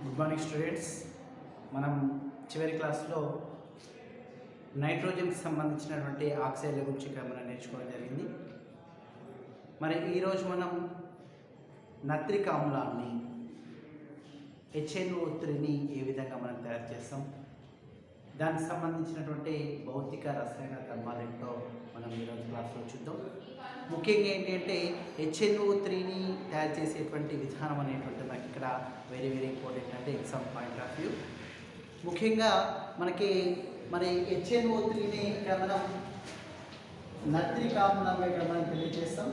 Good morning students. మనం చివరి క్లాస్లో నైట్రోజన్కి సంబంధించినటువంటి ఆక్సైడ్ల గురించి మనం నేర్చుకోవడం జరిగింది. మరి ఈరోజు మనం నత్రిక ఆమ్లాన్ని HNO3ని ఏ విధంగా మనం తయారు చేస్తాం, దానికి సంబంధించినటువంటి భౌతిక రసాయన ధర్మాలేంటో మనం ఈరోజు క్లాస్లో చూద్దాం. ముఖ్యంగా ఏంటంటే HNO3ని తయారు చేసేటువంటి విధానం అనేటువంటి మనకి ఇక్కడ వెరీ ఇంపార్టెంట్ అంటే ఎగ్జామ్ పాయింట్ ఆఫ్ వ్యూ. ముఖ్యంగా మనకి మరి HNO3ని ఇక్కడ మనం నత్రిక ఆమ్లంగా ఇక్కడ మనం తెలియజేస్తాం.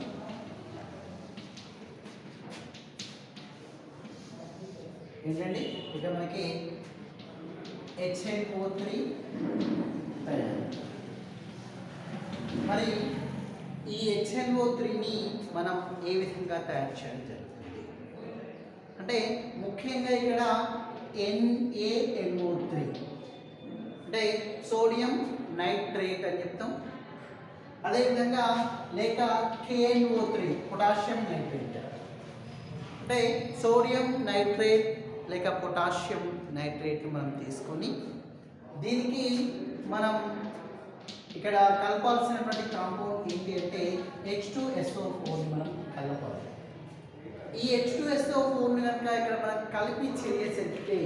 ఏంటండి ఇక్కడ మనకి HNO3 తయారు. మరి ఈ HNO3ని మనం ఏ విధంగా తయారు చేయడం జరుగుతుంది అంటే ముఖ్యంగా ఇక్కడ NaNO3 అంటే సోడియం నైట్రేట్ అని చెప్తాం. అదేవిధంగా లేక KNO3 పొటాషియం నైట్రేట్ అంటే సోడియం నైట్రేట్ లేక పొటాషియం నైట్రేట్ మనం తీసుకొని దీనికి మనం ఇక్కడ కలపాల్సినటువంటి కాంపౌండ్ ఏంటి అంటే H2SO4ని మనం కలపాలి. ఈ H2SO4ని కనుక ఇక్కడ మనం కలిపి చర్య జరిగితే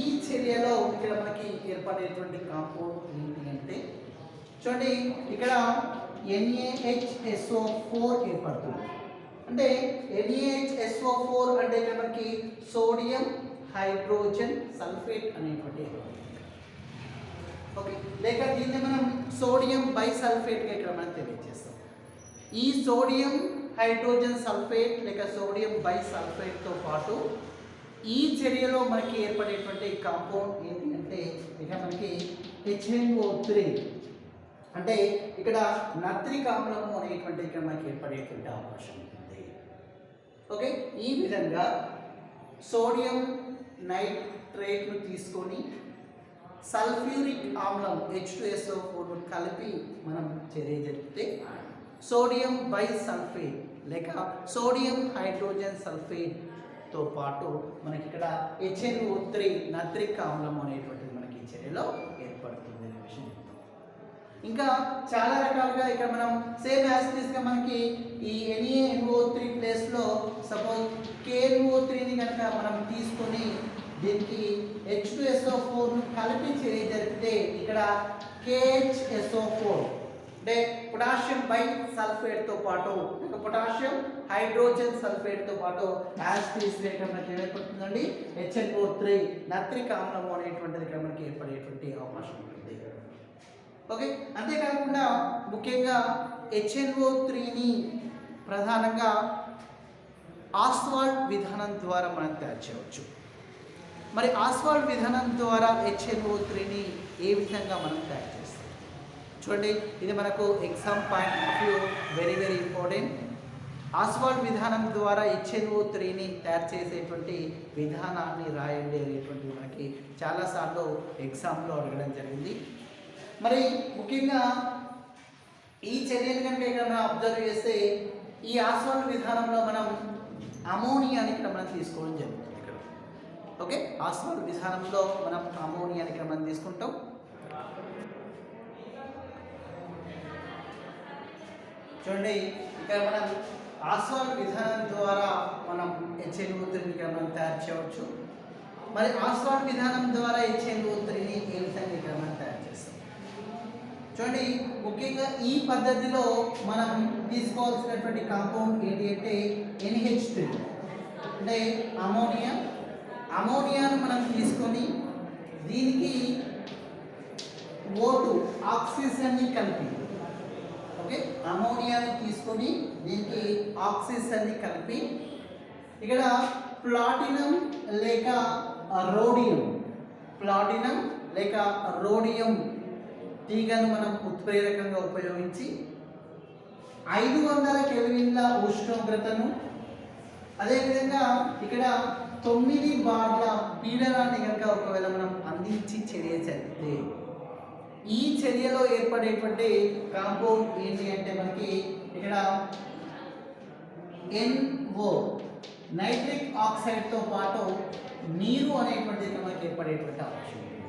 ఈ చర్యలో ఇక్కడ మనకి ఏర్పడేటువంటి కాంపౌండ్ ఏంటి అంటే చూడండి ఇక్కడ NaHSO4 ఏర్పడుతుంది. అంటే NaHSO4 అంటే ఇక్కడ మనకి సోడియం హైడ్రోజన్ సల్ఫేట్ అనేటువంటి ఓకే, లేక దీన్ని మనం సోడియం బైసల్ఫేట్గా ఇక్కడ మనం తెలియజేస్తాం. ఈ సోడియం హైడ్రోజన్ సల్ఫేట్ లేక సోడియం బైసల్ఫేట్తో పాటు ఈ చర్యలో మనకి ఏర్పడేటువంటి కాంపౌండ్ ఏంటి అంటే ఇక మనకి HNO3 అంటే ఇక్కడ నత్రిక ఆమ్లము అనేటువంటి ఇక్కడ మనకి ఏర్పడేటువంటి అవకాశం ఉంటుంది. ఓకే, ఈ విధంగా సోడియం నైట్రేట్ను తీసుకొని సల్ఫ్యూరిక్ ఆమ్లం H2SO4ను కలిపి మనం చర్య జరిపితే సోడియం బైసల్ఫేట్ లేక సోడియం హైడ్రోజన్ సల్ఫేట్తో పాటు మనకి ఇక్కడ HNO3 నత్రిక ఆమ్లం అనేటువంటిది మనకి ఈ చర్యలో ఏర్పడుతుంది అనే విషయం చెప్తాం. ఇంకా చాలా రకాలుగా ఇక్కడ మనం సేమ్ యాసిడ్స్గా మనకి ఈ NaNO3 ప్లేస్లో సపోజ్ KNO3ని కనుక మనం తీసుకొని దీనికి H2SO4ను కలిపి చర్య జరిపితే ఇక్కడ KHSO4 అంటే పొటాషియం బై సల్ఫేట్తో పాటు పొటాషియం హైడ్రోజన్ సల్ఫేట్తో పాటు యాసిడ్స్ ఇక్కడ మనకి ఏర్పడుతుందండి HNO3 నత్రిక ఆమ్లము అనేటువంటిది ఇక్కడ మనకి ఏర్పడేటువంటి అవకాశం ఉంటుంది. ఓకే, అంతేకాకుండా ముఖ్యంగా HNO3ని ప్రధానంగా ఆస్వాల్ట్ విధానం ద్వారా మనం తయారు చేయవచ్చు. మరి ఆస్వాల్ట్ విధానం ద్వారా HNO3ని ఏ విధంగా మనం తయారు చేస్తాం చూడండి, ఇది మనకు exam point of view very important. Ostwald విధానం ద్వారా HNO3ని తయారు చేసేటువంటి విధానాన్ని రాయండి అనేటువంటిది మనకి చాలాసార్లు ఎగ్జామ్లో అడగడం జరిగింది. మరి ముఖ్యంగా ఈ చర్యను కనుక ఇక్కడ మనం అబ్జర్వ్ చేస్తే ఈ ఆస్వాల్ట్ విధానంలో మనం అమోనియాని ఇక్కడ మనం తీసుకోవడం జరుగుతుంది. ఇక్కడ ఓకే, ఆస్వాల్ట్ విధానంలో మనం అమోనియాని ఇక్కడ మనం తీసుకుంటాం. చూడండి ఇక్కడ మనం ఆస్వాల్ట్ విధానం ద్వారా మనం HNO3ని ఇక్కడ మనం తయారు చేయవచ్చు. మరి ఆస్వాల్ట్ విధానం ద్వారా HNO3ని ఏ విధంగా ఇక్కడ మనం తయారు చేస్తాం చూడండి, ముఖ్యంగా ఈ పద్ధతిలో మనం తీసుకోవాల్సినటువంటి కాంపౌండ్ ఏంటి అంటే NH3 అంటే అమోనియాను మనం తీసుకొని దీనికి O2 ఆక్సిజన్ని కలిపి ఓకే, అమోనియాని తీసుకొని దీనికి ఆక్సిజన్ని కలిపి ఇక్కడ ప్లాటినం లేక రోడియం తీగను మనం ఉత్ప్రేరకంగా ఉపయోగించి 500 కెల్విన్ల ఉష్ణోగ్రతను అదేవిధంగా ఇక్కడ 9 బార్ల పీడనాన్ని కనుక ఒకవేళ మనం అందించి చర్య జరిపితే ఈ చర్యలో ఏర్పడేటువంటి కాంపౌండ్ ఏంటి అంటే మనకి ఇక్కడ NO నైట్రిక్ ఆక్సైడ్తో పాటు నీరు అనేటువంటిది మనకి ఏర్పడేటువంటి అవకాశం ఉంది.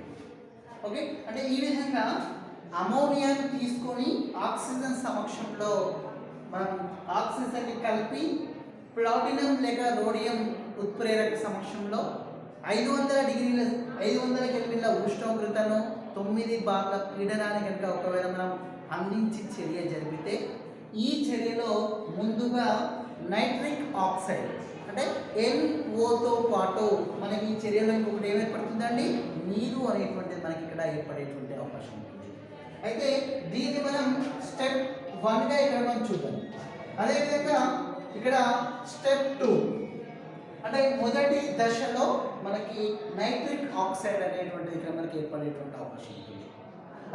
ఓకే, అంటే ఈ విధంగా అమోనియాను తీసుకొని ఆక్సిజన్ సమక్షంలో మనం ఆక్సిజన్ని కలిపి ప్లాటినం లేక రోడియం ఉత్ప్రేరక సమక్షంలో 500 కెల్విన్ల ఉష్ణోగ్రతను 9 బార్ల పీడనాన్ని కనుక ఒకవేళ మనం అందించి చర్య జరిపితే ఈ చర్యలో ముందుగా నైట్రిక్ ఆక్సైడ్ అంటే NOతో పాటు మనకి ఈ చర్యలో ఇంకొకటి ఏర్పడుతుందండి, నీరు అనేటువంటిది మనకి ఇక్కడ ఏర్పడేటువంటి అవకాశం ఉంటుంది. అయితే దీన్ని మనం స్టెప్ 1గా ఇక్కడ మనం చూద్దాం. అదేవిధంగా ఇక్కడ స్టెప్ 2 అంటే మొదటి దశలో మనకి నైట్రిక్ ఆక్సైడ్ అనేటువంటిది ఇక్కడ మనకి ఏర్పడేటువంటి అవకాశం ఉంటుంది.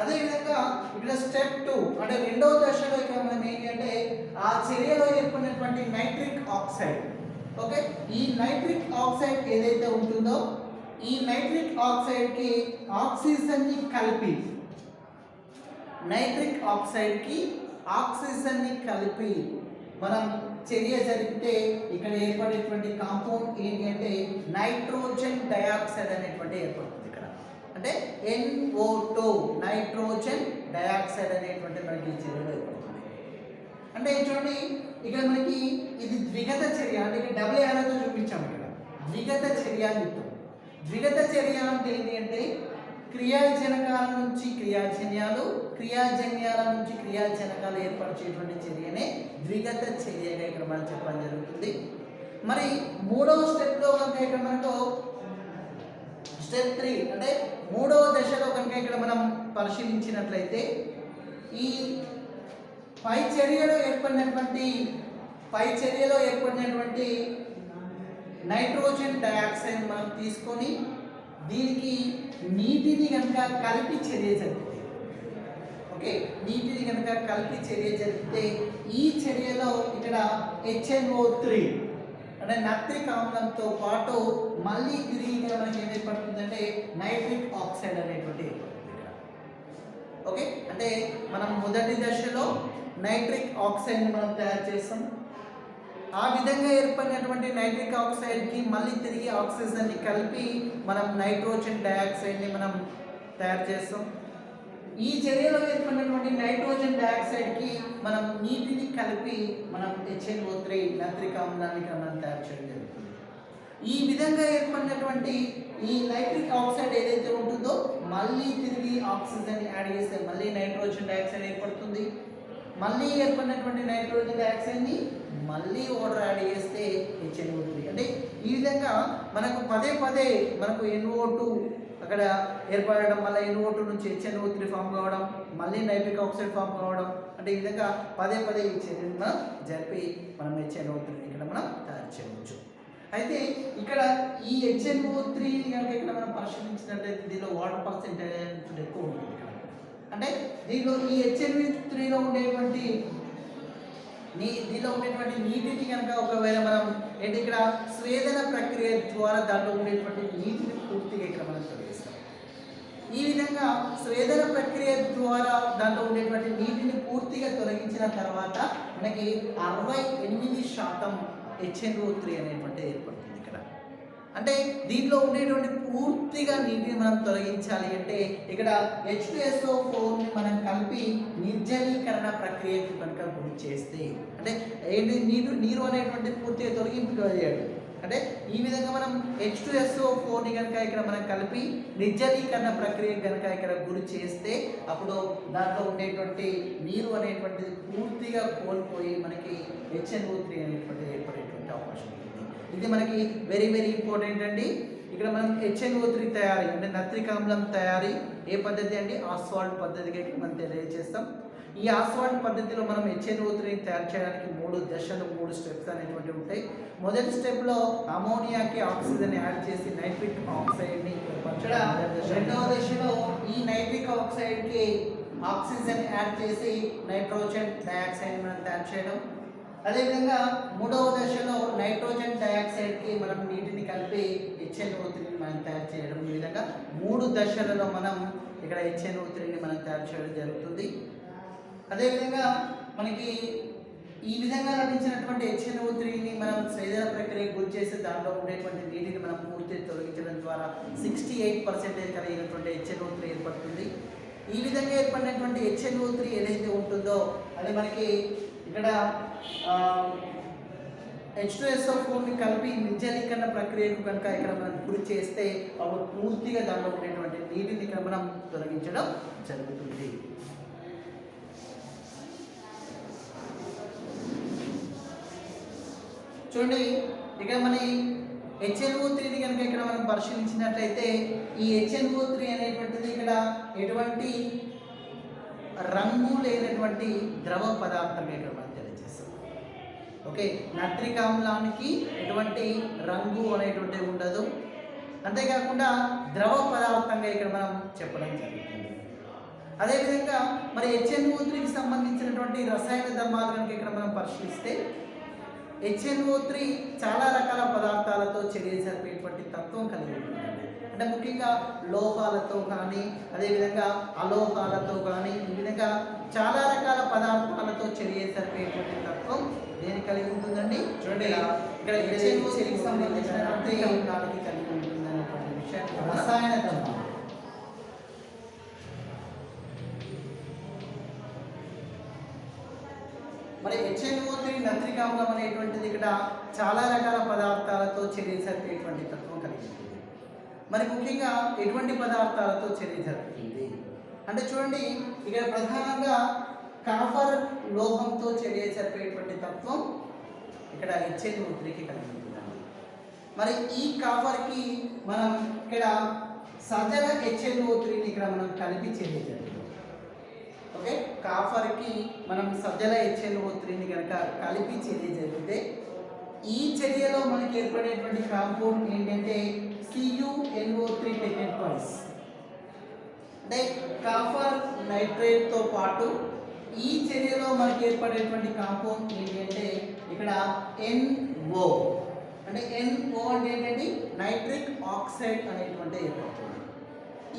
అదేవిధంగా ఇక్కడ స్టెప్ 2 అంటే రెండవ దశలో ఇక్కడ మనం ఏంటి అంటే ఆ చర్యలో ఏర్పడినటువంటి నైట్రిక్ ఆక్సైడ్, ఓకే, ఈ నైట్రిక్ ఆక్సైడ్ ఏదైతే ఉంటుందో ఈ నైట్రిక్ ఆక్సైడ్కి ఆక్సిజన్ని కలిపి నైట్రిక్ ఆక్సైడ్కి ఆక్సిజన్ని కలిపి మనం చర్య జరిపితే ఇక్కడ ఏర్పడేటువంటి కాంపౌండ్ ఏంటి అంటే నైట్రోజన్ డయాక్సైడ్ అనేటువంటి ఏర్పడుతుంది. ఇక్కడ అంటే NO2 నైట్రోజన్ డయాక్సైడ్ అనేటువంటి మనకి ఈ చర్యలో ఏర్పడుతుంది. అంటే చూడండి ఇక్కడ మనకి ఇది ద్విగత చర్య, అంటే ఇక్కడ డబుల్ యారోతో చూపించాము. ఇక్కడ ద్విగత చర్య అని చెప్తాం. ద్విగత చర్య అంటే ఏంటి అంటే క్రియాజనకాల నుంచి క్రియాజన్యాలు, క్రియాజన్యాల నుంచి క్రియాజనకాలు ఏర్పరిచేటువంటి చర్యనే ద్విగత చర్యగా ఇక్కడ మనం చెప్పడం జరుగుతుంది. మరి మూడవ స్టెప్లో కనుక ఇక్కడ మనకు స్టెప్ 3 అంటే మూడవ దశలో కనుక ఇక్కడ మనం పరిశీలించినట్లయితే ఈ పై చర్యలో ఏర్పడినటువంటి నైట్రోజన్ డయాక్సైడ్ మనం తీసుకొని దీనికి నీటిని కనుక కలిపి చర్య జరిపితే, ఓకే, నీటిని కనుక కలిపి చర్య జరిపితే ఈ చర్యలో ఇక్కడ HNO3 అంటే నత్రిక్ ఆమ్లంతో పాటు మళ్ళీ తిరిగి ఇక్కడ మనకి ఏం ఏర్పడుతుందంటే నైట్రిక్ ఆక్సైడ్ అనేటువంటి ఏర్పడుతుంది ఇక్కడ. ఓకే, అంటే మనం మొదటి దశలో నైట్రిక్ ఆక్సైడ్ని మనం తయారు చేస్తాం. ఆ విధంగా ఏర్పడినటువంటి నైట్రిక్ ఆక్సైడ్కి మళ్ళీ తిరిగి ఆక్సిజన్ని కలిపి మనం నైట్రోజన్ డయాక్సైడ్ని మనం తయారు చేస్తాం. ఈ చర్యలో ఏర్పడినటువంటి నైట్రోజన్ డయాక్సైడ్కి మనం నీటిని కలిపి మనం HNO3 నత్రిక్ ఆమ్లాన్ని మనం తయారు చేయడం జరుగుతుంది. ఈ విధంగా ఏర్పడినటువంటి ఈ నైట్రిక్ ఆక్సైడ్ ఏదైతే ఉంటుందో మళ్ళీ తిరిగి ఆక్సిజన్ యాడ్ చేస్తే మళ్ళీ నైట్రోజన్ డయాక్సైడ్ ఏర్పడుతుంది. మళ్ళీ ఏర్పడినటువంటి నైట్రోజన్ డయాక్సైడ్ని మళ్ళీ వాటర్ యాడ్ చేస్తే HNO3. అంటే ఈ విధంగా మనకు పదే మనకు NO2 అక్కడ ఏర్పడడం, మళ్ళీ NO2 నుంచి HNO3 ఫామ్ కావడం, మళ్ళీ నైట్రిక్ ఆక్సైడ్ ఫామ్ కావడం, అంటే ఈ విధంగా పదే ఈ చర్యను మనం జరిపి మనం HNO3 ఇక్కడ మనం తయారు చేయవచ్చు. అయితే ఇక్కడ ఈ HNO3 కనుక ఇక్కడ మనం పరిశీలించినట్లయితే దీనిలో వాటర్ పర్సెంటేజ్ ఎక్కువ ఉంటుంది. అంటే దీనిలో ఈ HNO3లో ఉండేటువంటి నీటిని కనుక ఒకవేళ మనం ఏంటి ఇక్కడ స్వేదన ప్రక్రియ ద్వారా దాంట్లో ఉండేటువంటి నీటిని పూర్తిగా ఇక్కడ మనం తొలగిస్తాం. ఈ విధంగా స్వేదన ప్రక్రియ ద్వారా దాంట్లో ఉండేటువంటి నీటిని పూర్తిగా తొలగించిన తర్వాత మనకి 68% HNO3 అనేటువంటి ఏర్పడుతుంది ఇక్కడ. అంటే దీంట్లో ఉండేటువంటి పూర్తిగా నీటిని మనం తొలగించాలి అంటే ఇక్కడ H2SO4ని మనం కలిపి నిర్జలీకరణ ప్రక్రియకి కనుక గురి చేస్తే అంటే ఏంటి నీరు అనేటువంటి పూర్తిగా తొలగింపగలిగాడు. అంటే ఈ విధంగా మనం H2SO4ని కనుక ఇక్కడ మనం కలిపి నిర్జలీకరణ ప్రక్రియ కనుక ఇక్కడ గురి చేస్తే అప్పుడు దాంట్లో ఉండేటువంటి నీరు అనేటువంటిది పూర్తిగా కోల్పోయి మనకి HNO3 అనేటువంటిది ఏర్పడేటువంటి అవకాశం ఉంటుంది. ఇది మనకి వెరీ ఇంపార్టెంట్ అండి. ఇక్కడ మనం HNO3 తయారీ అంటే నత్రిక్ ఆమ్లం తయారీ ఏ పద్ధతి అండి, ఆస్వాల్ట్ పద్ధతిగా మనం తెలియజేస్తాం. ఈ ఆస్వాల్ట్ పద్ధతిలో మనం HNO3 తయారు చేయడానికి 3 దశలు 3 స్టెప్స్ అనేటువంటివి ఉంటాయి. మొదటి స్టెప్లో అమోనియాకి ఆక్సిజన్ యాడ్ చేసి నైట్రిక్ ఆక్సైడ్ని ఏర్పరచడం. రెండవ దశలో ఈ నైట్రిక్ ఆక్సైడ్కి ఆక్సిజన్ యాడ్ చేసి నైట్రోజన్ డయాక్సైడ్ మనం తయారు చేయడం. అదేవిధంగా మూడవ దశలో నైట్రోజన్ డయాక్సైడ్కి మనం నీటిని కలిపి HNO3ని మనం తయారు చేయడం. ఈ విధంగా 3 దశలలో మనం ఇక్కడ HNO3ని మనం తయారు చేయడం జరుగుతుంది. అదేవిధంగా మనకి ఈ విధంగా లభించినటువంటి HNO3ని మనం స్వేదన ప్రక్రియకు గురి చేసి దాంట్లో ఉండేటువంటి నీటిని మనం పూర్తిగా తొలగించడం ద్వారా 68% కలిగినటువంటి HNO3 ఏర్పడుతుంది. ఈ విధంగా ఏర్పడినటువంటి HNO3 ఏదైతే ఉంటుందో అది మనకి ఇక్కడ H2SO4ని కలిపి నిర్జలీకరణ ప్రక్రియకు కనుక ఇక్కడ మనం గురి చేస్తే అప్పుడు పూర్తిగా దాంట్లో ఉండేటువంటి నీటిని ఇక్కడ మనం తొలగించడం జరుగుతుంది. చూడండి ఇక్కడ మన HNO3ని కనుక ఇక్కడ మనం పరిశీలించినట్లయితే ఈ HNO3 అనేటువంటిది ఇక్కడ ఎటువంటి రంగు లేనటువంటి ద్రవ పదార్థం ఇక్కడ మనం తెలియజేస్తాం. ఓకే, నైట్రిక్ ఆమ్లానికి ఎటువంటి రంగు అనేటువంటి ఉండదు, అంతేకాకుండా ద్రవ పదార్థంగా ఇక్కడ మనం చెప్పడం జరుగుతుంది. అదేవిధంగా మరి HNO3కి సంబంధించినటువంటి రసాయన ధర్మాలు కనుక ఇక్కడ మనం పరిశీలిస్తే HNO3 చాలా రకాల పదార్థాలతో చర్య జరిపేటువంటి తత్వం కలిగి ఉంటుందండి. అంటే ముఖ్యంగా లోహాలతో కానీ అదేవిధంగా అలోహాలతో కానీ ఈ విధంగా చాలా రకాల పదార్థాలతో చర్య జరిపేటువంటి తత్వం దేని కలిగి ఉంటుందండి. చూడండి ఇక్కడ HNO3కి సంబంధించినటువంటి దానికి కలిగి ఉంటుంది అనేటువంటి విషయం రసాయన ధర్మం. మరి HNO3 నైట్రిక్ ఆమ్లం అనేటువంటిది ఇక్కడ చాలా రకాల పదార్థాలతో చర్య జరిపేటువంటి తత్వం కలిగి ఉంటుంది. మరి ముఖ్యంగా ఎటువంటి పదార్థాలతో చర్య జరుగుతుంది అంటే చూడండి ఇక్కడ ప్రధానంగా కాపర్ లోహంతో చర్య జరిపేటువంటి తత్వం ఇక్కడ HNO3కి కలిగి ఉంటుందండి. మరి ఈ కాపర్కి మనం ఇక్కడ సజల HNO3ని ఇక్కడ మనం కలిపి చర్య జరుగుతుంది. ఓకే, కాపర్కి మనం సజల HNO3ని కనుక కలిపి చర్య జరిగితే ఈ చర్యలో మనకి ఏర్పడేటువంటి కాంపౌండ్ ఏంటంటే CuNO3 టేకెన్ ట్వైస్. అంటే కాపర్ నైట్రేట్తో పాటు ఈ చర్యలో మనకి ఏర్పడేటువంటి కాంపౌండ్ ఏంటంటే ఇక్కడ NO. అంటే NO అంటే ఏంటంటే నైట్రిక్ ఆక్సైడ్ అనేటువంటి ఏర్పడుతుంది.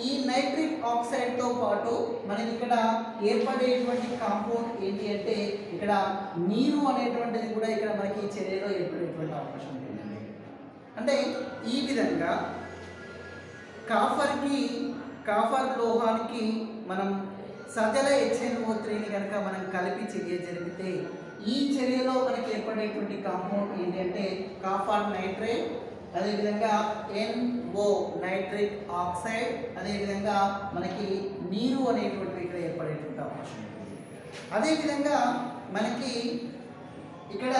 ఈ నైట్రిక్ ఆక్సైడ్తో పాటు మనకి ఇక్కడ ఏర్పడేటువంటి కాంపౌండ్ ఏంటి అంటే ఇక్కడ నీరు అనేటువంటిది కూడా ఇక్కడ మనకి ఈ చర్యలో ఏర్పడేటువంటి అవకాశం ఉంటుందండి. అంటే ఈ విధంగా కాపర్ లోహానికి మనం సజల HNO3ని కనుక మనం కలిపి చర్య జరిపితే ఈ చర్యలో మనకి ఏర్పడేటువంటి కాంపౌండ్ ఏంటంటే కాపర్ నైట్రేట్, అదేవిధంగా NO నైట్రిక్ ఆక్సైడ్, అదేవిధంగా మనకి నీరు అనేటువంటి ఇక్కడ ఏర్పడేటువంటి అవకాశం ఉంటుంది. అదేవిధంగా మనకి ఇక్కడ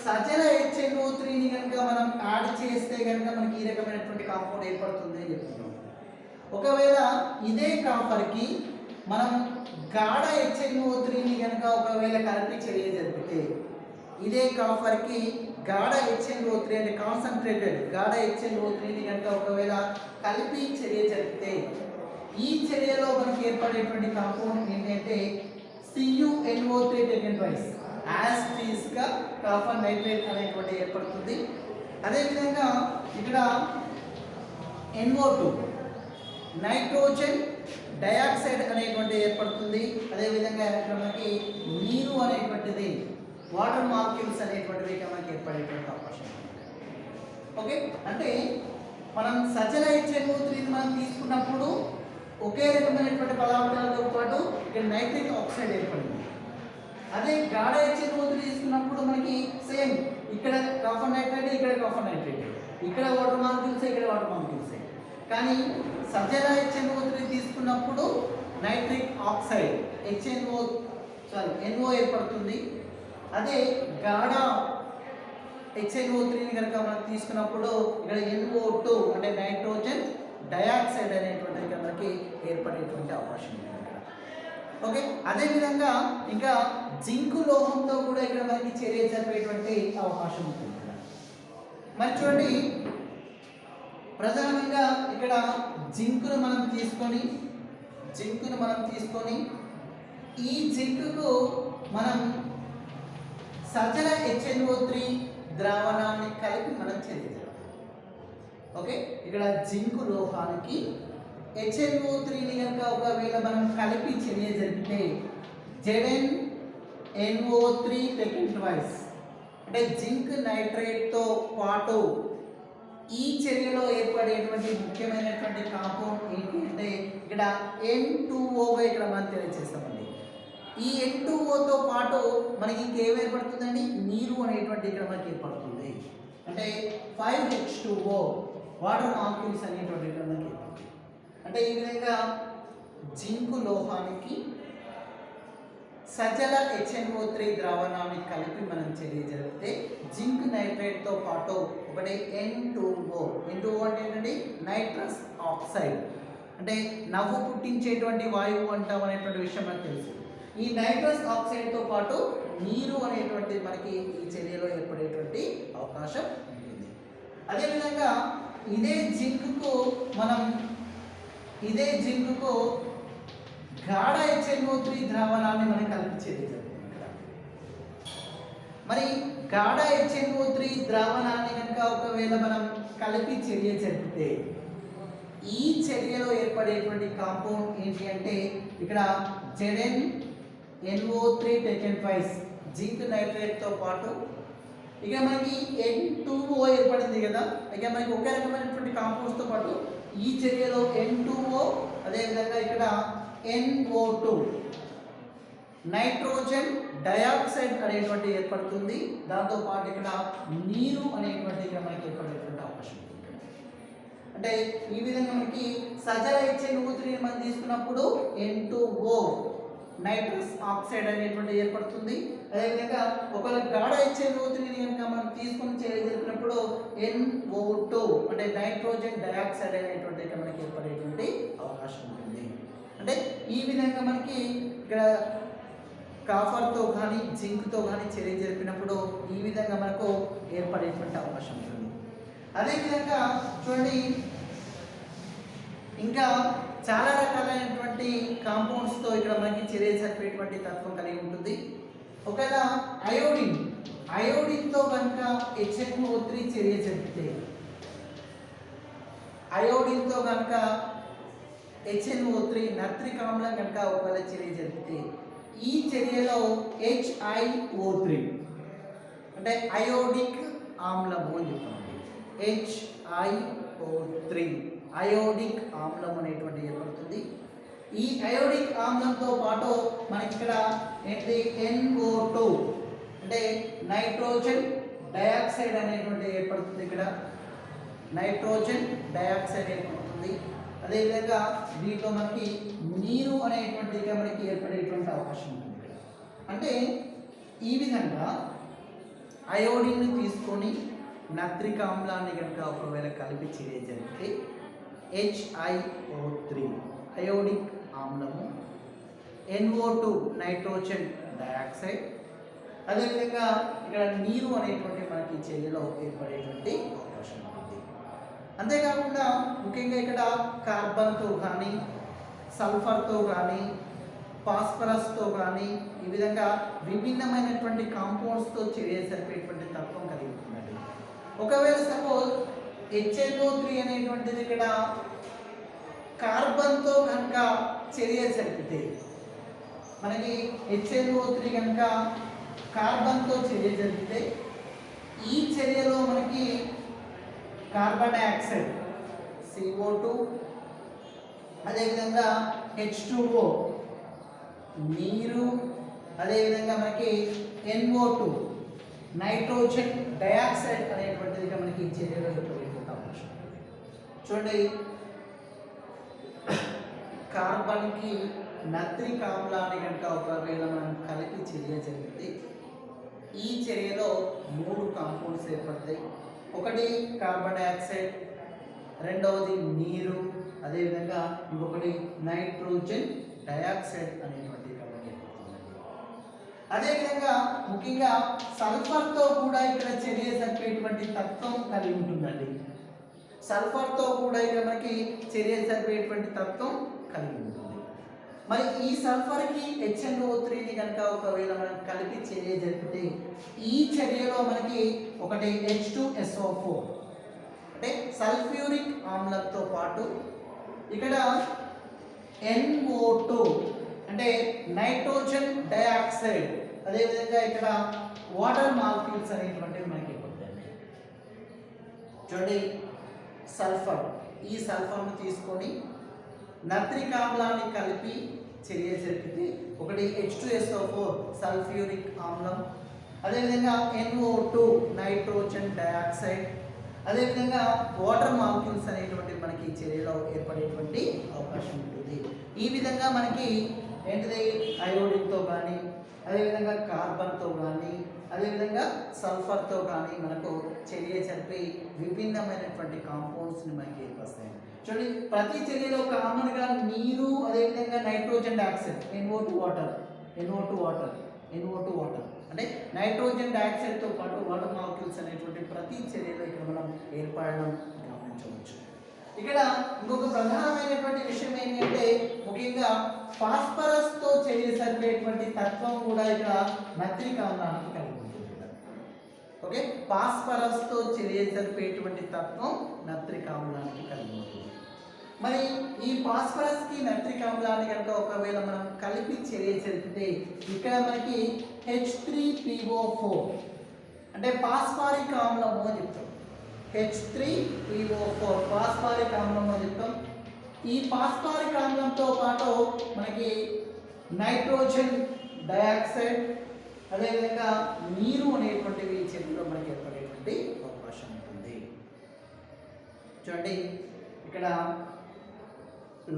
సజల HNO3ని కనుక మనం యాడ్ చేస్తే కనుక మనకి ఈ రకమైనటువంటి కాంపౌండ్ ఏర్పడుతుంది అని చెప్తున్నాం. ఒకవేళ ఇదే కాపర్కి మనం గాఢ HNO3ని కనుక ఒకవేళ కలిపి చర్య జరిపితే ఇదే కాపర్కి గాఢ HNO3 అంటే కాన్సన్ట్రేటెడ్ గాఢ HNO3ని కనుక ఒకవేళ కలిపి చర్య జరిపితే ఈ చర్యలో మనకి ఏర్పడేటువంటి కాంపౌండ్ ఏంటంటే CuNO3 టేకెన్ ట్వైస్ యాజ్ టీస్గా కాపర్ నైట్రేట్ అనేటువంటి ఏర్పడుతుంది. అదేవిధంగా ఇక్కడ NO2 నైట్రోజన్ డయాక్సైడ్ అనేటువంటి ఏర్పడుతుంది. అదేవిధంగా ఇక్కడ మనకి నీరు అనేటువంటిది వాటర్ మాలిక్యూల్స్ అనేటువంటివి ఇక్కడ మనకి ఏర్పడేటువంటి అవకాశం ఉంది. ఓకే, అంటే మనం సజల HNO3ని మనం తీసుకున్నప్పుడు ఒకే రకమైనటువంటి పదార్థాలతో పాటు ఇక్కడ నైట్రిక్ ఆక్సైడ్ ఏర్పడింది. అదే గాఢ HNO3 తీసుకున్నప్పుడు మనకి సేమ్ ఇక్కడ కాపర్ నైట్రేట్, ఇక్కడ కాపర్ నైట్రేట్, ఇక్కడ వాటర్ మాలిక్యూల్స్, ఇక్కడ వాటర్ మాలిక్యూల్స్. కానీ సజల HNO3 తీసుకున్నప్పుడు నైట్రిక్ ఆక్సైడ్ NO ఏర్పడుతుంది. అదే గాఢ HNO3ని కనుక మనం తీసుకున్నప్పుడు ఇక్కడ NO2 అంటే నైట్రోజన్ డయాక్సైడ్ అనేటువంటిది ఇక్కడ మనకి ఏర్పడేటువంటి అవకాశం ఉంది ఇక్కడ. ఓకే, అదేవిధంగా ఇంకా జింకు లోహంతో కూడా ఇక్కడ మనకి చర్య జరిపేటువంటి అవకాశం ఉంటుంది ఇక్కడ. మరి చూడండి ప్రధానంగా ఇక్కడ జింకును మనం తీసుకొని ఈ జింకుకు మనం సజల HNO3 ద్రావణాన్ని కలిపి మనం చర్య జరపాలి. ఓకే, ఇక్కడ జింకు లోహానికి HNO3ని కనుక ఒకవేళ మనం కలిపి చర్య జరిపితే Zn NO3 taken twice. అంటే జింక్ నైట్రేట్తో పాటు ఈ చర్యలో ఏర్పడేటువంటి ముఖ్యమైనటువంటి కాంపౌండ్ ఏంటి అంటే ఇక్కడ N2Oగా ఇక్కడ మనం తెలియజేస్తామండి. ఈ N2Oతో పాటు మనకి ఇంకేం ఏర్పడుతుందండి, నీరు అనేటువంటి ఇక్కడ మనకి ఏర్పడుతుంది. అంటే 5H2O వాటర్ మాలిక్యూల్స్ అనేటువంటి ఇక్కడ మనకి ఏర్పడుతుంది. అంటే ఈ విధంగా జింకు లోహానికి సజల HNO3 ద్రావణాన్ని కలిపి మనం చర్య జరిపితే జింక్ నైట్రేట్తో పాటు ఒకటి N2O అంటే ఏంటంటే నైట్రస్ ఆక్సైడ్, అంటే నవ్వు పుట్టించేటువంటి వాయువు అంటాం అనేటువంటి విషయం మనకు తెలుసు. ఈ నైట్రస్ ఆక్సైడ్తో పాటు నీరు అనేటువంటి మనకి ఈ చర్యలో ఏర్పడేటువంటి అవకాశం ఉంటుంది. అదేవిధంగా ఇదే జింకుకు గాఢ HNO3 ద్రావణాన్ని మనం కల్పించేది జరుగుతుంది. మరి గాఢ HNO3 ద్రావణాన్ని కనుక ఒకవేళ మనం కలిపి చర్య జరిపితే ఈ చర్యలో ఏర్పడేటువంటి కాంపౌండ్ ఏంటి అంటే ఇక్కడ ZnNO3 taken twice జింక్ నైట్రేట్తో పాటు ఇక మనకి N2O ఏర్పడింది కదా, ఇక మనకి ఒకే రకమైనటువంటి కాంపౌండ్స్తో పాటు ఈ చర్యలో N2O అదేవిధంగా ఇక్కడ NO2 నైట్రోజన్ డయాక్సైడ్ అనేటువంటి ఏర్పడుతుంది. దాంతో పాటు ఇక్కడ నీరు అనేటువంటి ఇక్కడ మనకి ఏర్పడేటువంటి అవకాశం ఉంటుంది. అంటే ఈ విధంగా మనకి సజల HNO3 మనం తీసుకున్నప్పుడు N2O నైట్రస్ ఆక్సైడ్ అనేటువంటి ఏర్పడుతుంది. అదేవిధంగా ఒకవేళ గాఢ HNO3 కనుక మనం తీసుకుని జరిపినప్పుడు NO2 అంటే నైట్రోజన్ డయాక్సైడ్ అనేటువంటి ఇక్కడ మనకి ఏర్పడేటువంటి అవకాశం ఉంటుంది. అంటే ఈ విధంగా మనకి ఇక్కడ కాఫర్తో కానీ జింక్తో కానీ చర్య జరిపినప్పుడు ఈ విధంగా మనకు ఏర్పడేటువంటి అవకాశం ఉంటుంది. అదేవిధంగా చూడండి ఇంకా చాలా రకాలైనటువంటి కాంపౌండ్స్తో ఇక్కడ మనకి చర్య జరిపేటువంటి తత్వం కలిగి ఉంటుంది. ఒకవేళ అయోడిన్తో కనుక HNO3 చర్య జరిపితే అయోడిన్తో కనుక HNO3 నత్రిక ఆమ్లం కనుక ఒకవేళ చర్య జరిపితే ఈ చర్యలో HiO3 అంటే అయోడిక్ ఆమ్లము అని చెప్తామండి. HiO3 అయోడిక్ ఆమ్లం అనేటువంటి ఏర్పడుతుంది. ఈ అయోడిక్ ఆమ్లంతో పాటు మనకి ఇక్కడ ఏంటి NO2 అంటే నైట్రోజన్ డయాక్సైడ్ అనేటువంటి ఏర్పడుతుంది. ఇక్కడ నైట్రోజన్ డయాక్సైడ్ ఏర్పడుతుంది. అదేవిధంగా దీంట్లో మనకి నీరు అనేటువంటి మనకి ఏర్పడేటువంటి అవకాశం ఉంటుంది. అంటే ఈ విధంగా అయోడిన్ని తీసుకొని నత్రిక ఆమ్లాన్ని కనుక ఒకవేళ కలిపి చర్య జరిగితే HiO3 iodic ఆమ్లము, NO2 nitrogen dioxide, అదేవిధంగా ఇక్కడ నీరు అనేటువంటి మనకి చర్యలో ఏర్పడేటువంటి అవకాశం ఉంటుంది. అంతేకాకుండా ముఖ్యంగా ఇక్కడ కార్బన్తో కానీ సల్ఫర్తో కానీ ఫాస్ఫరస్తో కానీ ఈ విధంగా విభిన్నమైనటువంటి కాంపౌండ్స్తో చర్య జరిపేటువంటి తత్వం కలిగి ఉంటుందండి. ఒకవేళ సపోజ్ HNO3 అనేటువంటిది ఇక్కడ కార్బన్తో కనుక చర్య జరిపితే మనకి HNO3 కనుక కార్బన్తో చర్య జరిపితే ఈ చర్యలో మనకి కార్బన్ డయాక్సైడ్ CO2 అదేవిధంగా H2O నీరు, అదేవిధంగా మనకి NO2 నైట్రోజన్ డయాక్సైడ్ అనేటువంటిది మనకి చర్యలో అవకాశం. చూడండి కార్బన్కి నత్రిక ఆమ్లాన్ని కనుక ఒకవేళ మనం కలిపి చర్య జరిగితే ఈ చర్యలో 3 కాంపౌండ్స్ ఏర్పడతాయి. ఒకటి కార్బన్ డయాక్సైడ్, రెండవది నీరు, అదేవిధంగా ఇంకొకటి నైట్రోజన్ డయాక్సైడ్ అనేటువంటి అదేవిధంగా ముఖ్యంగా సల్ఫర్తో కూడా ఇక్కడ చర్య జరిపేటువంటి తత్వం కలిగి ఉంటుందండి. సల్ఫర్తో కూడా ఇక్కడ మనకి చర్య జరిపేటువంటి తత్వం కలిగి ఉంటుంది. మరి ఈ సల్ఫర్కి HNO3ని కనుక ఒకవేళ మనం కలిపి చర్య జరిపితే ఈ చర్యలో మనకి ఒకటి H2SO4 అంటే సల్ఫ్యూరిక్ ఆమ్లంతో పాటు ఇక్కడ NO2 అంటే నైట్రోజన్ డయాక్సైడ్ అదేవిధంగా ఇక్కడ వాటర్ మాలిక్యూల్స్ అనేటువంటివి మనకి ఉంటాయి. చూడండి సల్ఫర్, ఈ సల్ఫర్ను తీసుకొని నత్రిక ఆమ్లాన్ని కలిపి చర్య జరిపితే ఒకటి H2SO4 సల్ఫ్యూరిక్ ఆమ్లం, అదేవిధంగా NO2 నైట్రోజన్ డయాక్సైడ్, అదేవిధంగా వాటర్ మాలిక్యూల్స్ అనేటువంటి మనకి చర్యలో ఏర్పడేటువంటి అవకాశం ఉంటుంది. ఈ విధంగా మనకి ఏంటిది అయోడిన్తో కానీ, అదేవిధంగా కార్బన్తో కానీ, అదేవిధంగా సల్ఫర్తో కానీ మనకు చర్య జరిపి విభిన్నమైనటువంటి కాంపౌండ్స్ని మనకి ఏర్పరుస్తాయి. చూడండి ప్రతి చర్యలో కామన్గా నీరు, అదేవిధంగా నైట్రోజన్ డయాక్సైడ్ NO2 వాటర్ అంటే నైట్రోజన్ డయాక్సైడ్తో పాటు వాటర్ మాలిక్యూల్స్ అనేటువంటి ప్రతి చర్యలో ఇక్కడ మనం ఏర్పడడం గమనించవచ్చు. ఇక్కడ ఇంకొక ప్రధానమైనటువంటి విషయం ఏంటంటే ముఖ్యంగా ఫాస్ఫరస్తో చర్య జరిపేటువంటి తత్వం కూడా ఇక్కడ నత్రిక ఆమ్లానికి కలిగి ఉంటుంది. ఓకే, ఫాస్ఫరస్తో చర్య జరిపేటువంటి తత్వం నత్రిక ఆమ్లానికి కలిగి ఉంటుంది. మరి ఈ ఫాస్ఫరస్కి నత్రిక ఆమ్లాన్ని కనుక ఒకవేళ మనం కలిపి చర్య జరిపితే ఇక్కడ మనకి H3PO4 అంటే ఫాస్ఫారిక్ ఆమ్లము అని చెప్తాం. H3PO4 ఫాస్ఫారిక్ ఆమ్లం అని చెప్తాం. ఈ ఫాస్ఫారిక్ ఆమ్లంతో పాటు మనకి నైట్రోజన్ డయాక్సైడ్, అదేవిధంగా నీరు అనేటువంటివి చర్యలో మనకి ఏర్పడేటువంటి అవకాశం ఉంటుంది. చూడండి ఇక్కడ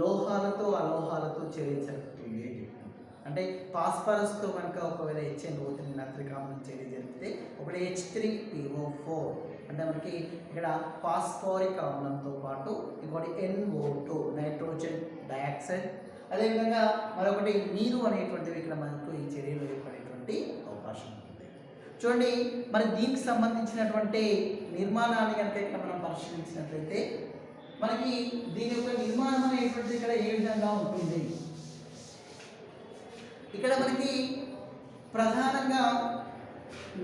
లోహాలతో అలోహాలతో చర్య జరుపుతుంది అని చెప్తాం. అంటే ఫాస్ఫరస్తో కనుక ఒకవేళ HNO3 నత్రిక ఆమ్లం చర్య జరిపితే ఒకటి H3PO4 అంటే మనకి ఇక్కడ ఫాస్ఫారిక్ ఆమ్లంతో పాటు ఇంకోటి NO2 నైట్రోజన్ డయాక్సైడ్, అదేవిధంగా మరొకటి నీరు అనేటువంటివి ఇక్కడ మనకు ఈ చర్యలో ఏర్పడేటువంటి అవకాశం ఉంటుంది. చూడండి మరి దీనికి సంబంధించినటువంటి నిర్మాణాన్ని కనుక ఇక్కడ మనం పరిశీలించినట్లయితే మనకి దీని యొక్క నిర్మాణం అనేటువంటిది ఇక్కడ ఏ విధంగా ఉంటుంది. ఇక్కడ మనకి ప్రధానంగా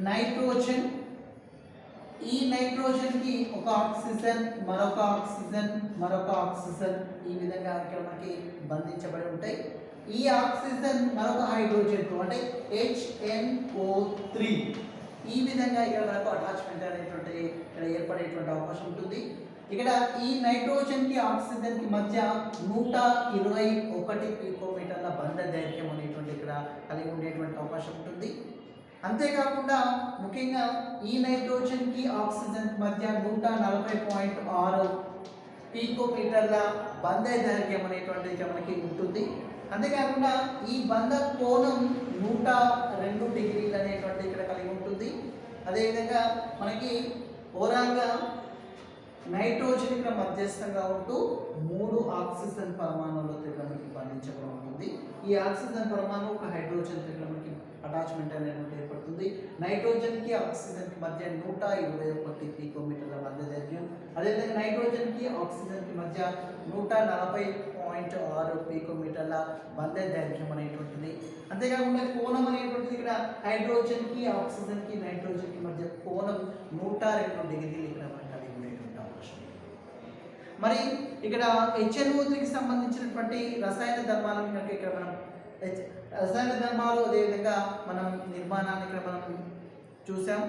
నైట్రోజన్, ఈ నైట్రోజన్కి ఒక ఆక్సిజన్, మరొక ఆక్సిజన్, మరొక ఆక్సిజన్ ఈ విధంగా ఇక్కడ మనకి బంధించబడి ఉంటాయి. ఈ ఆక్సిజన్ మరొక హైడ్రోజన్తో అంటే HNO3 ఈ విధంగా ఇక్కడ మనకు అటాచ్మెంట్ అనేటువంటి ఇక్కడ ఏర్పడేటువంటి అవకాశం ఉంటుంది. ఇక్కడ ఈ నైట్రోజన్కి ఆక్సిజన్కి మధ్య 121 పికోమీటర్ల బంధ దైర్ఘ్యం అనేటువంటి ఇక్కడ కలిగి ఉండేటువంటి అవకాశం ఉంటుంది. అంతేకాకుండా ముఖ్యంగా ఈ నైట్రోజన్కి ఆక్సిజన్ మధ్య 140.6 పికోమీటర్ల బంధ దైర్ఘ్యం అనేటువంటిది ఇక్కడ మనకి ఉంటుంది. అంతేకాకుండా ఈ బంధ కోణం 102 డిగ్రీలు అనేటువంటి ఇక్కడ కలిగి ఉంటుంది. అదేవిధంగా మనకి ఓవరాల్గా నైట్రోజన్ ఇక్కడ మధ్యస్థంగా ఉంటూ 3 ఆక్సిజన్ పరమాణువులతో ఇక్కడ మనకి బంధించబడి ఉంటుంది. ఈ ఆక్సిజన్ పరమాణువు ఒక హైడ్రోజన్ ఇక్కడ మనకి అటాచ్మెంట్ అనేటువంటి ఏర్పడుతుంది. నైట్రోజన్కి ఆక్సిజన్కి మధ్య 121 పికోమీటర్ల మధ్య దైర్ఘ్యం, అదేవిధంగా నైట్రోజన్కి ఆక్సిజన్కి మధ్య 140.6 పికోమీటర్ల మధ్య దైర్ఘ్యం అనేటువంటిది. అంతేకాకుండా కోణం అనేటువంటిది ఇక్కడ హైడ్రోజన్కి ఆక్సిజన్కి నైట్రోజన్కి మధ్య కోణం 102 డిగ్రీలు ఇక్కడ మనకి కలిగి ఉండేటువంటి అవకాశం. మరి ఇక్కడ HNO3కి సంబంధించినటువంటి రసాయన ధర్మాలను కనుక ఇక్కడ మనం రసాయన ధర్మాలు అదేవిధంగా మనం నిర్మాణాన్ని ఇక్కడ మనం చూసాం.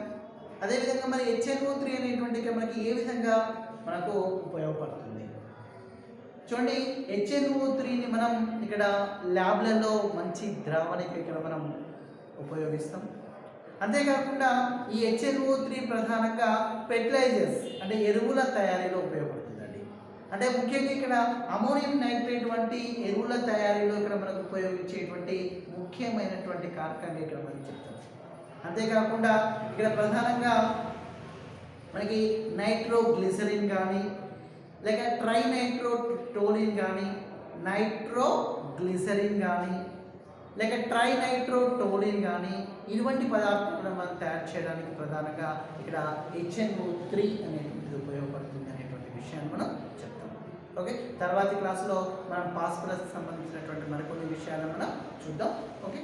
అదేవిధంగా మరి HNO3 అనేటువంటి మనకి ఏ విధంగా మనకు ఉపయోగపడుతుంది చూడండి. HNO3ని మనం ఇక్కడ ల్యాబ్లలో మంచి ద్రావణికి ఇక్కడ మనం ఉపయోగిస్తాం. అంతేకాకుండా ఈ HNO3 ప్రధానంగా ఫెర్టిలైజర్స్ అంటే ఎరువుల తయారీలో ఉపయోగపడుతుందండి. అంటే ముఖ్యంగా ఇక్కడ అమోనియం నైట్రేట్ వంటి ఎరువుల తయారీలో ఇక్కడ మనకు ఉపయోగించేటువంటి ముఖ్యమైనటువంటి కారకంగా ఇక్కడ మనం చెప్తాం. అంతేకాకుండా ఇక్కడ ప్రధానంగా మనకి నైట్రోగ్లిసరిన్ కానీ లేక ట్రైనైట్రోటోలిన్ కానీ నైట్రోగ్లిసరిన్ కానీ లేక ట్రైనైట్రోటోలిన్ కానీ ఇటువంటి పదార్థాలను మనం తయారు చేయడానికి ప్రధానంగా ఇక్కడ HNO3 అనేటువంటిది ఉపయోగపడుతుంది అనేటువంటి విషయాన్ని మనం చెప్తాం. ఓకే, తర్వాతి క్లాసులో మనం ఫాస్ఫరస్ సంబంధించినటువంటి మరికొన్ని విషయాలను మనం చూద్దాం. ఓకే.